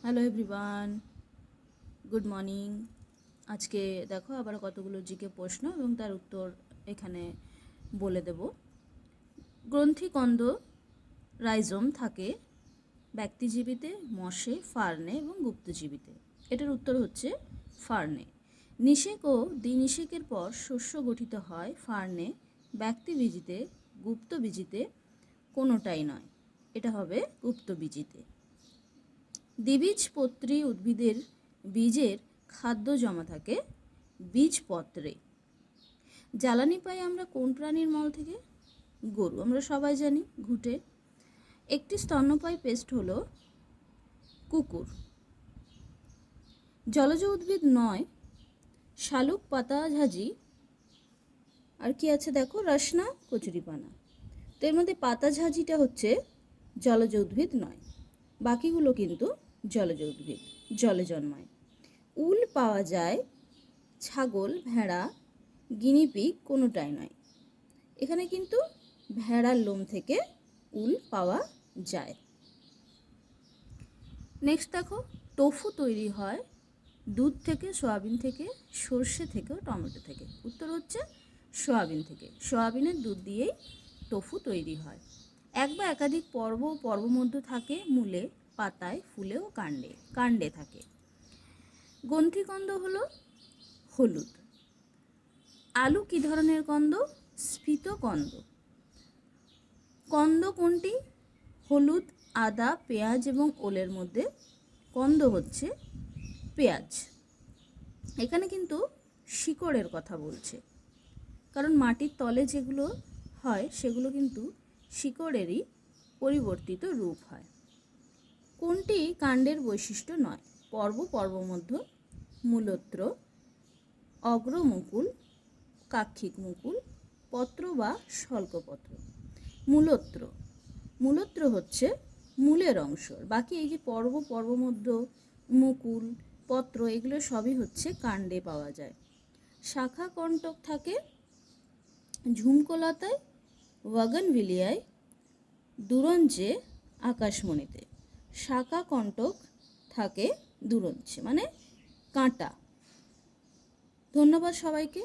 Hello everyone, good morning. আজকে দেখো আবার কতগুলো জিকে প্রশ্ন এবং তার উত্তর এখানে বলে দেব। গ্রন্থিকন্দ রাইজোম থাকে ব্যক্তিজীবীতে, মশে, ফার্নে এবং গুপ্তজীবীতে। এটার উত্তর হচ্ছে ফার্নে। নিষেক ও দ্বিনিষেকের পর শস্য গঠিত হয় ফার্নে, ব্যক্তিবীজিতে, গুপ্তবীজিতে কোনোটাই নয়। এটা হবে গুপ্তবীজিতে। দ্বিবীজপত্রী উদ্ভিদের বীজের খাদ্য জমা থাকে বীজপত্রে। জ্বালানি পাই আমরা কোন প্রাণীর মল থেকে? গরু, আমরা সবাই জানি, ঘুঁটে। একটি স্তন্যপায়ী পেস্ট হলো কুকুর। জলজ উদ্ভিদ নয় শালুক, পাতাঝাজি, আর কি আছে দেখো, রসনা, কচুরিপানা। তো এর মধ্যে পাতাঝাজিটা হচ্ছে জলজ উদ্ভিদ নয়, বাকিগুলো কিন্তু জলজ উদ্ভিদ, জলে জন্মায়। উল পাওয়া যায় ছাগল, ভেড়া, গিনিপিগ কোনোটাই নয়। এখানে কিন্তু ভেড়ার লোম থেকে উল পাওয়া যায়। নেক্সট দেখো, টোফু তৈরি হয় দুধ থেকে, সয়াবিন থেকে, সর্ষে থেকে, টমেটো থেকে। উত্তর হচ্ছে সয়াবিন থেকে। সয়াবিনের দুধ দিয়েই টোফু তৈরি হয়। এক বা একাধিক পর্বমধ্য থাকে মূলে, পাতায়, ফুলে ও কাণ্ডে। কাণ্ডে থাকে। গ্রন্থিকন্দ হলো হলুদ। আলু কি ধরনের কন্দ? স্ফীত কন্দ। কন্দ কোনটি? হলুদ, আদা, পেঁয়াজ এবং ওলের মধ্যে কন্দ হচ্ছে পেঁয়াজ। এখানে কিন্তু শিকড়ের কথা বলছে, কারণ মাটির তলে যেগুলো হয় সেগুলো কিন্তু শিকড়েরই পরিবর্তিত রূপ হয়। কোনটি কাণ্ডের বৈশিষ্ট্য নয়? পর্বমধ্য, মূলত্র, অগ্রমুকুল, কাক্ষিক মুকুল, পত্র বা স্বল্পপত্র। মূলত্র। মূলত্র হচ্ছে মূলের অংশ। বাকি এই যে পর্বমধ্য, মুকুল, পত্র, এগুলো সবই হচ্ছে কাণ্ডে পাওয়া যায়। শাখা কণ্টক থাকে ঝুমকোলতায়, ওয়াগনভিলিয়ায়, দুরঞ্চে, আকাশমণিতে। শাখা কণ্টক থাকে দুরঞ্চে, মানে কাঁটা। ধন্যবাদ সবাইকে।